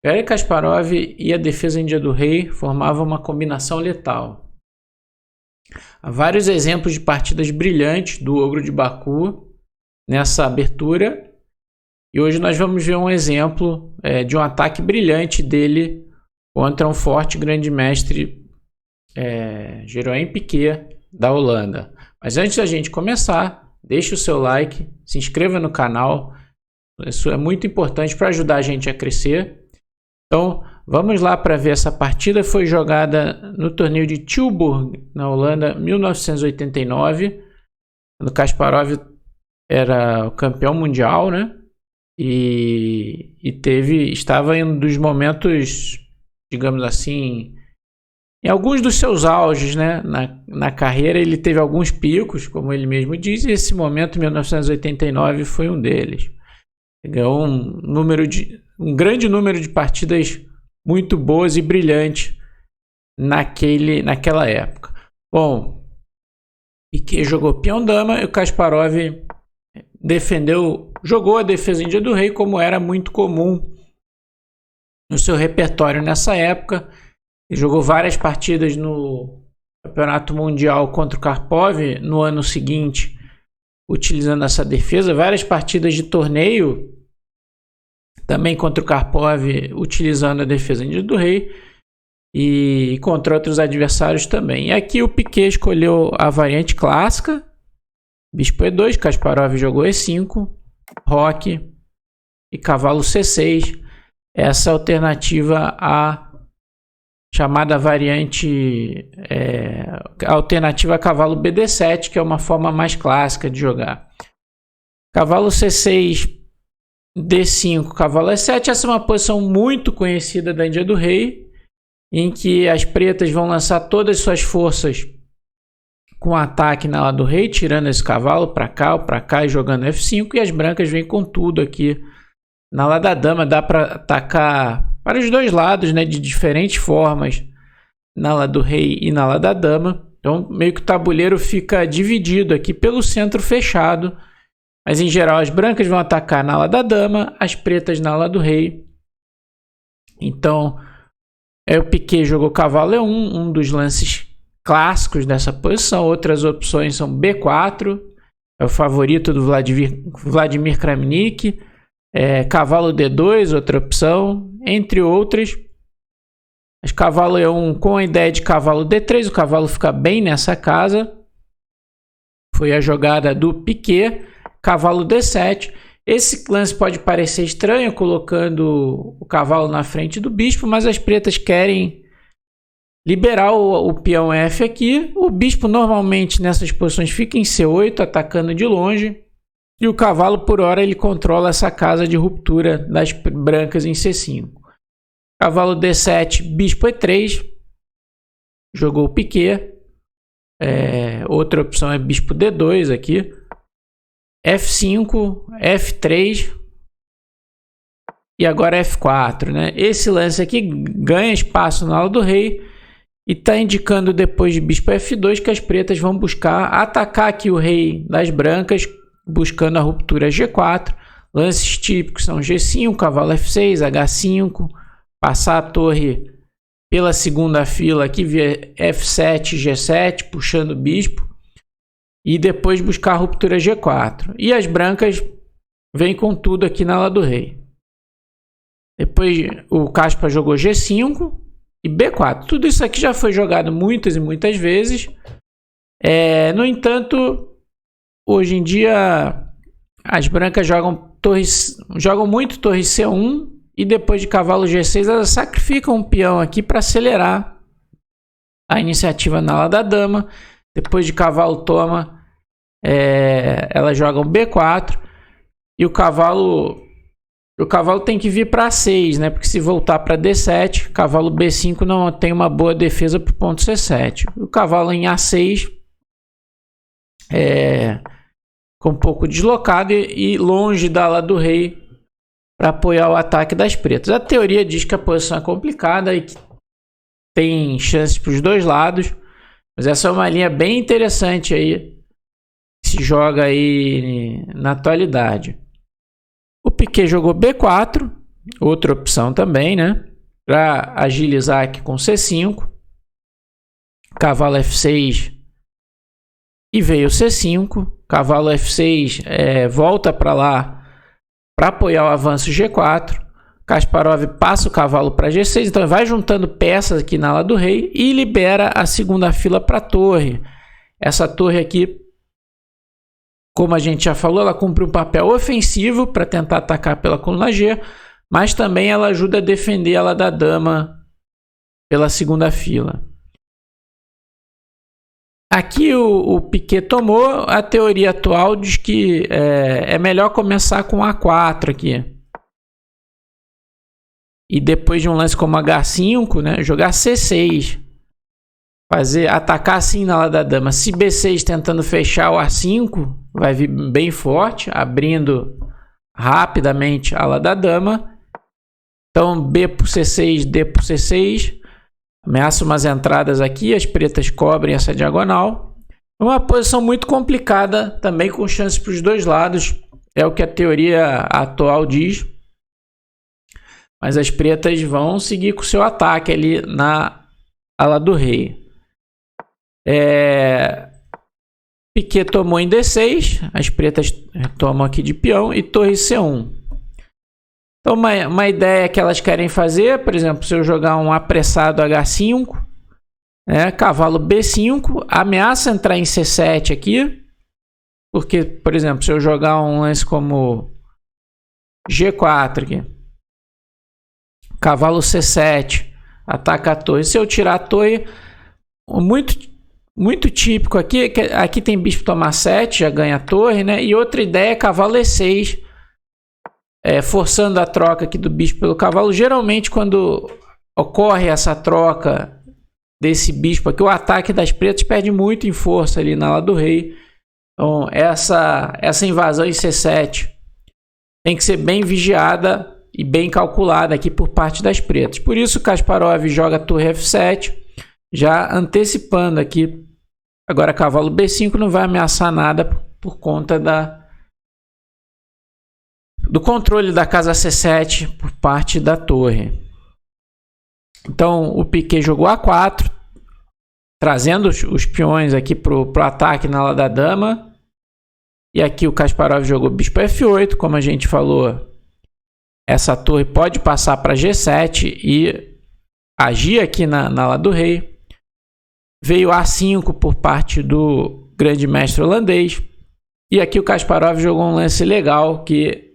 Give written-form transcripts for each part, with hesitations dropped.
Garry Kasparov e a defesa índia do rei formavam uma combinação letal. Há vários exemplos de partidas brilhantes do Ogro de Baku nessa abertura. E hoje nós vamos ver um exemplo de um ataque brilhante dele contra um forte grande mestre Jeroen Piquet da Holanda. Mas antes da gente começar, deixe o seu like, se inscreva no canal. Isso é muito importante para ajudar a gente a crescer. Então vamos lá para ver essa partida. Foi jogada no torneio de Tilburg, na Holanda, 1989. Quando Kasparov era o campeão mundial, né? E estava em um dos momentos, digamos assim, em alguns dos seus auges, né? Na carreira ele teve alguns picos, como ele mesmo diz, e esse momento, 1989, foi um deles. Ele ganhou um grande número de partidas muito boas e brilhantes naquela época. Bom, Piquet jogou peão-dama e o Kasparov jogou a defesa índia do rei, como era muito comum no seu repertório nessa época. Ele jogou várias partidas no Campeonato Mundial contra o Karpov no ano seguinte, utilizando essa defesa. Várias partidas de torneio também contra o Karpov, utilizando a defesa índia do rei. E contra outros adversários também. E aqui o Piquet escolheu a variante clássica. Bispo E2, Kasparov jogou E5, roque e cavalo C6. Essa alternativa à chamada variante, alternativa a cavalo BD7, que é uma forma mais clássica de jogar. Cavalo C6, D5, cavalo E7. Essa é uma posição muito conhecida da Índia do Rei, em que as pretas vão lançar todas as suas forças com ataque na ala do rei, tirando esse cavalo para cá e jogando F5, e as brancas vêm com tudo aqui na ala da dama. Dá para atacar para os dois lados, né, de diferentes formas, na ala do rei e na ala da dama. Então meio que o tabuleiro fica dividido aqui pelo centro fechado, mas em geral as brancas vão atacar na ala da dama, as pretas na ala do rei. Então o Piquet jogou cavalo E1, um dos lances clássicos dessa posição. Outras opções são B4, é o favorito do Vladimir Kramnik, cavalo D2, outra opção, entre outras. Mas cavalo E1 com a ideia de cavalo D3, o cavalo fica bem nessa casa. Foi a jogada do Piquet. Cavalo D7. Esse lance pode parecer estranho, colocando o cavalo na frente do bispo, mas as pretas querem liberar o peão F aqui. O bispo normalmente nessas posições fica em C8, atacando de longe. E o cavalo, por hora, ele controla essa casa de ruptura das brancas em C5. Cavalo D7, bispo E3. Jogou o Piquet. Outra opção é bispo D2 aqui. F5, F3. E agora F4, né? Esse lance aqui ganha espaço na ala do rei. E está indicando depois de bispo F2 que as pretas vão buscar atacar aqui o rei das brancas, buscando a ruptura G4. Lances típicos são G5, cavalo F6, H5, passar a torre pela segunda fila aqui via F7, G7, puxando o bispo, e depois buscar a ruptura G4. E as brancas vêm com tudo aqui na ala do rei. Depois o Kasparov jogou G5 e B4. Tudo isso aqui já foi jogado muitas e muitas vezes. No entanto, hoje em dia as brancas jogam muito torre C1 e depois de cavalo G6 elas sacrificam um peão aqui para acelerar a iniciativa na ala da dama. Depois de cavalo toma, elas jogam B4 e o cavalo tem que vir para A6, né? Porque se voltar para D7, cavalo B5 não tem uma boa defesa para o ponto C7. O cavalo em A6 com um pouco deslocado e longe da ala do rei para apoiar o ataque das pretas. A teoria diz que a posição é complicada e que tem chances para os dois lados, mas essa é uma linha bem interessante aí que se joga aí na atualidade. O Piquet jogou B4 outra opção também, né? Para agilizar aqui com C5. Cavalo F6 e veio C5. Cavalo F6 volta para lá para apoiar o avanço G4. Kasparov passa o cavalo para G6, então vai juntando peças aqui na ala do rei e libera a segunda fila para a torre. Essa torre aqui, como a gente já falou, ela cumpre um papel ofensivo para tentar atacar pela coluna G, mas também ela ajuda a defender a ala da dama pela segunda fila. Aqui o Piquet tomou. A teoria atual diz que é melhor começar com A4 aqui. E depois de um lance como H5, né, jogar C6. Atacar assim na ala da dama. Se B6 tentando fechar o A5, vai vir bem forte, abrindo rapidamente a ala da dama. Então B por C6, D por C6. Ameaça umas entradas aqui, as pretas cobrem essa diagonal. Uma posição muito complicada, também com chances para os dois lados. É o que a teoria atual diz. Mas as pretas vão seguir com o seu ataque ali na ala do rei. Piquet tomou em D6. As pretas tomam aqui de peão e torre C1. Então uma ideia que elas querem fazer, por exemplo, se eu jogar um apressado H5, cavalo B5, ameaça entrar em C7 aqui. Porque, por exemplo, se eu jogar um lance como G4 aqui, cavalo C7, ataca a torre. Se eu tirar a torre, muito típico aqui tem bispo tomar 7, já ganha a torre, né? E outra ideia é cavalo E6, forçando a troca aqui do bispo pelo cavalo. Geralmente, quando ocorre essa troca desse bispo aqui, o ataque das pretas perde muito em força ali na ala do rei. Então, essa invasão em C7 tem que ser bem vigiada e bem calculada aqui por parte das pretas. Por isso Kasparov joga a torre F7, já antecipando aqui. Agora cavalo B5 não vai ameaçar nada por conta do controle da casa C7 por parte da torre. Então o Piquet jogou A4, trazendo os peões aqui para o ataque na ala da dama. E aqui o Kasparov jogou bispo F8, como a gente falou. Essa torre pode passar para G7 e agir aqui na ala do rei. Veio A5 por parte do grande mestre holandês. E aqui o Kasparov jogou um lance legal que,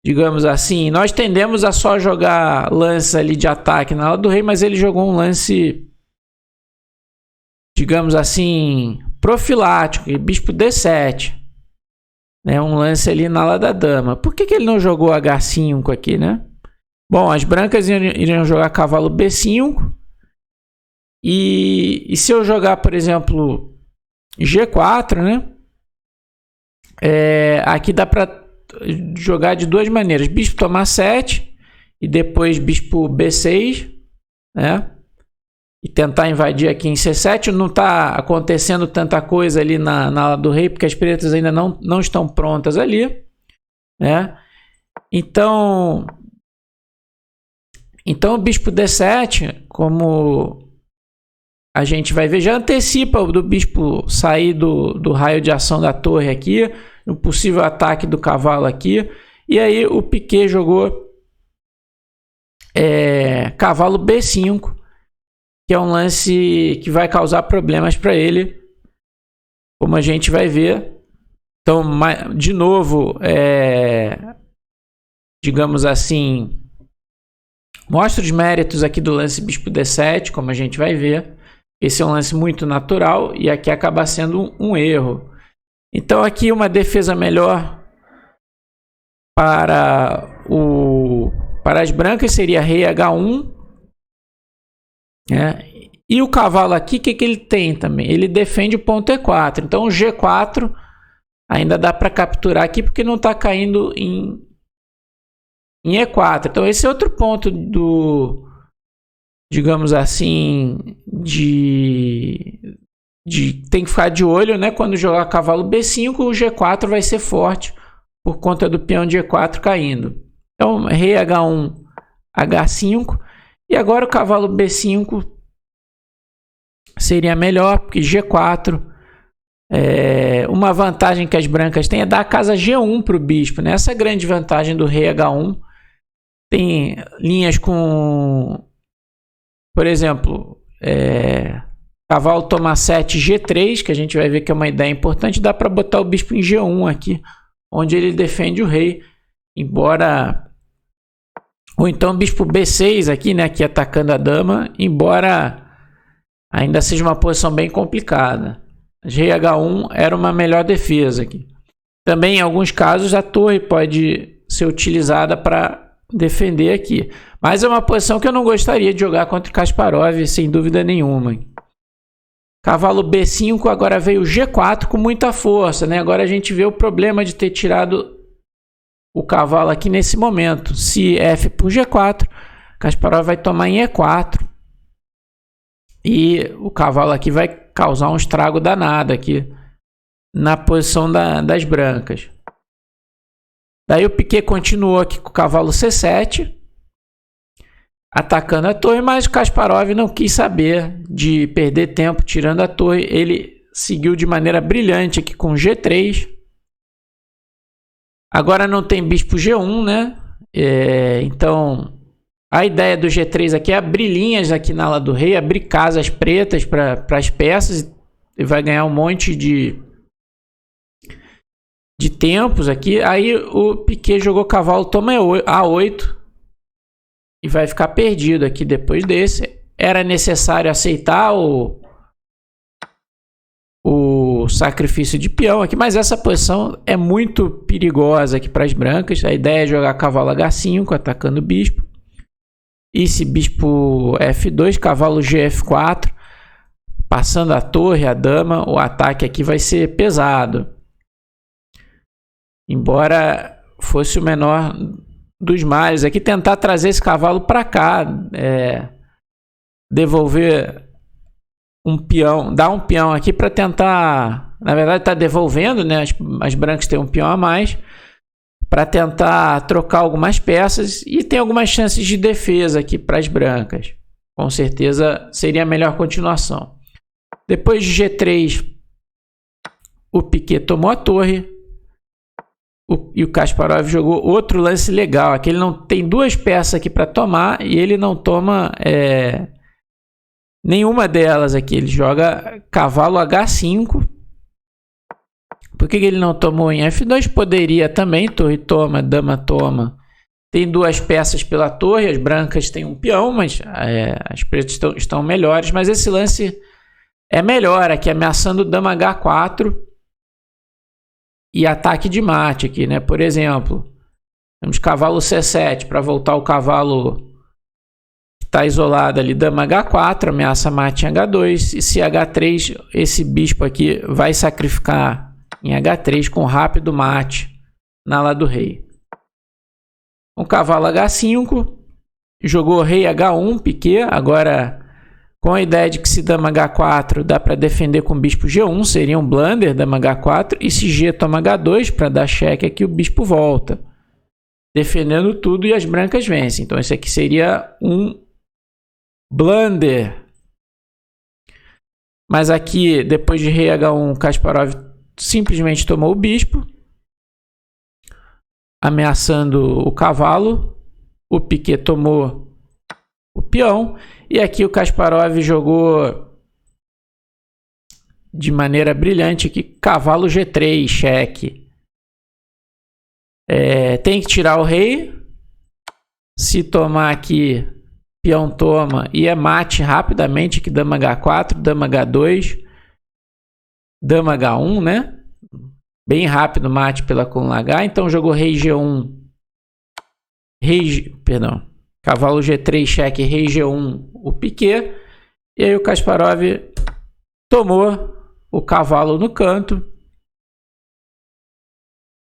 digamos assim, nós tendemos a só jogar lance ali de ataque na ala do rei, mas ele jogou um lance, digamos assim, profilático, bispo D7. Um lance ali na ala da dama. Por que ele não jogou H5 aqui, né? Bom, as brancas iriam jogar cavalo B5. E se eu jogar, por exemplo, G4, né? Aqui dá para jogar de duas maneiras. Bispo tomar 7 e depois bispo B6, né? E tentar invadir aqui em C7. Não está acontecendo tanta coisa ali na ala do rei, porque as pretas ainda não estão prontas ali, né? Então o bispo D7, como a gente vai ver, já antecipa do bispo sair do raio de ação da torre aqui, no possível ataque do cavalo aqui. E aí o Piquet jogou cavalo B5, que é um lance que vai causar problemas para ele, como a gente vai ver. Então, de novo, digamos assim, mostra os méritos aqui do lance bispo D7, como a gente vai ver. Esse é um lance muito natural e aqui acaba sendo um erro. Então, aqui uma defesa melhor para as brancas seria rei H1. E o cavalo aqui, o que ele tem também? Ele defende o ponto E4. Então o G4 ainda dá para capturar aqui porque não está caindo em E4. Então esse é outro ponto digamos assim, tem que ficar de olho, né? Quando jogar cavalo B5, o G4 vai ser forte por conta do peão de E4 caindo. Então, rei H1, H5. E agora o cavalo B5 seria melhor, porque G4... uma vantagem que as brancas têm é dar a casa G1 para o bispo, né? Essa é a grande vantagem do rei H1. Tem linhas com, por exemplo, cavalo toma 7 G3, que a gente vai ver que é uma ideia importante. Dá para botar o bispo em G1 aqui, onde ele defende o rei, embora... Ou então bispo B6 aqui, né? Aqui atacando a dama, embora ainda seja uma posição bem complicada. Rei H1 era uma melhor defesa aqui. Também, em alguns casos, a torre pode ser utilizada para defender aqui. Mas é uma posição que eu não gostaria de jogar contra o Kasparov, sem dúvida nenhuma. Cavalo B5, agora veio G4 com muita força, né? Agora a gente vê o problema de ter tirado o cavalo aqui nesse momento. Se F por G4, Kasparov vai tomar em E4. E o cavalo aqui vai causar um estrago danado aqui na posição das brancas. Daí o Piquet continuou aqui com o cavalo C7, atacando a torre, mas o Kasparov não quis saber de perder tempo tirando a torre. Ele seguiu de maneira brilhante aqui com G3. Agora não tem bispo G1, né? Então... A ideia do G3 aqui é abrir linhas aqui na ala do rei, abrir casas pretas para as peças e vai ganhar um monte de tempos aqui. Aí o Piquet jogou cavalo toma A8 e vai ficar perdido aqui depois desse. Era necessário aceitar o sacrifício de peão aqui, mas essa posição é muito perigosa aqui para as brancas. A ideia é jogar cavalo H5 atacando o bispo. E se bispo F2, cavalo GF4, passando a torre, a dama, o ataque aqui vai ser pesado. Embora fosse o menor dos males. Aqui tentar trazer esse cavalo para cá, devolver um peão, dar um peão aqui para tentar... Na verdade está devolvendo, né? As brancas têm um peão a mais, para tentar trocar algumas peças e tem algumas chances de defesa aqui para as brancas. Com certeza seria a melhor continuação. Depois de G3, o Piquet tomou a torre e o Kasparov jogou outro lance legal. Aqui ele não tem duas peças aqui para tomar e ele não toma nenhuma delas aqui. Ele joga cavalo H5. Por que ele não tomou em F2? Poderia também, torre toma, dama toma. Tem duas peças pela torre, as brancas têm um peão, mas as pretas estão melhores. Mas esse lance é melhor aqui, ameaçando dama H4 e ataque de mate aqui, né? Por exemplo, temos cavalo C7 para voltar o cavalo que está isolado ali, dama H4, ameaça mate em H2. E se H3, esse bispo aqui vai sacrificar em H3 com rápido mate na ala do rei. O cavalo H5, jogou rei H1, Piquet. Agora, com a ideia de que se dama H4 dá para defender com bispo G1, seria um blunder, dama H4. E se G toma H2 para dar cheque aqui, o bispo volta, defendendo tudo e as brancas vencem. Então esse aqui seria um blunder. Mas aqui, depois de rei H1, Kasparov simplesmente tomou o bispo, ameaçando o cavalo. O Piquet tomou o peão. E aqui o Kasparov jogou de maneira brilhante aqui, cavalo G3, cheque. Tem que tirar o rei. Se tomar aqui, peão toma e é mate rapidamente, que dama H4, dama H2, dama H1, né? Bem rápido mate pela coluna H. Então jogou rei G1, cavalo G3, cheque, rei G1, o Piquet. E aí o Kasparov tomou o cavalo no canto.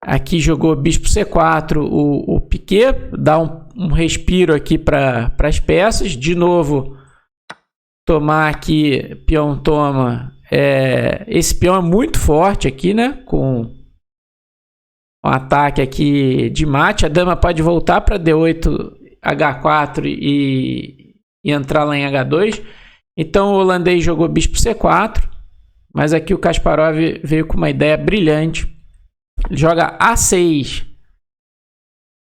Aqui jogou bispo C4, o Piquet, dá um respiro aqui para as peças. De novo, tomar aqui, peão toma. Esse peão é muito forte aqui, né? Com um ataque aqui de mate. A dama pode voltar para D8, H4 e entrar lá em H2. Então o holandês jogou bispo C4, mas aqui o Kasparov veio com uma ideia brilhante. Ele joga A6.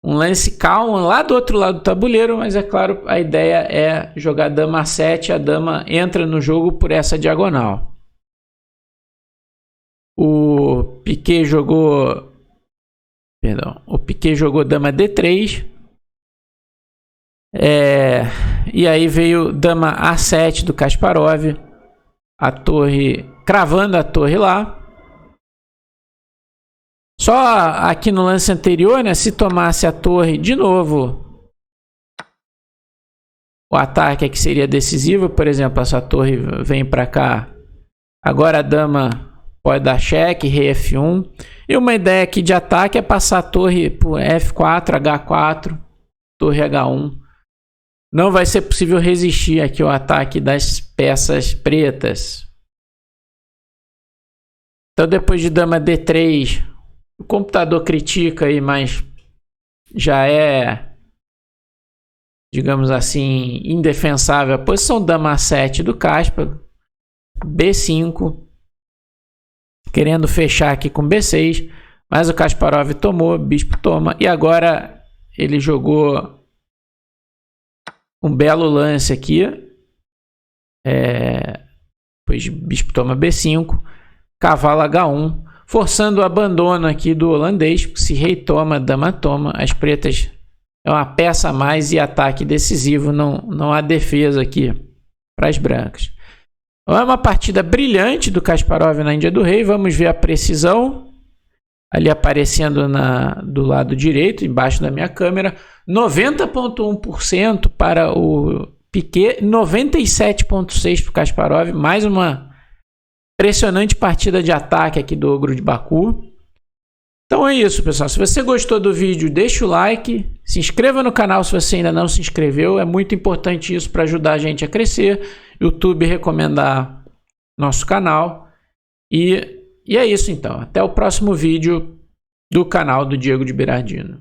Um lance calmo lá do outro lado do tabuleiro, mas é claro, a ideia é jogar dama A7, a dama entra no jogo por essa diagonal. O Piquet jogou dama D3. E aí veio dama A7 do Kasparov, a torre, cravando a torre lá. Só aqui no lance anterior, né, se tomasse a torre de novo, o ataque aqui seria decisivo. Por exemplo, essa torre vem para cá. Agora a dama pode dar cheque, rei F1. E uma ideia aqui de ataque é passar a torre por F4, H4, torre H1. Não vai ser possível resistir aqui ao ataque das peças pretas. Então depois de dama D3, o computador critica aí, mas já é, digamos assim, indefensável a posição. Dama A7 do Kasparov, B5, querendo fechar aqui com B6, mas o Kasparov tomou, bispo toma, e agora ele jogou um belo lance aqui, depois bispo toma B5, cavalo H1, forçando o abandono aqui do holandês. Se rei toma, dama toma, as pretas é uma peça a mais e ataque decisivo, não há defesa aqui para as brancas. Então é uma partida brilhante do Kasparov na Índia do Rei. Vamos ver a precisão ali aparecendo do lado direito, embaixo da minha câmera. 90,1% para o Piquet, 97,6% para o Kasparov. Mais uma impressionante partida de ataque aqui do Ogro de Baku. Então é isso, pessoal. Se você gostou do vídeo, deixa o like. Se inscreva no canal se você ainda não se inscreveu. É muito importante isso para ajudar a gente a crescer. YouTube recomendar nosso canal. E é isso então. Até o próximo vídeo do canal do Diego de Berardino.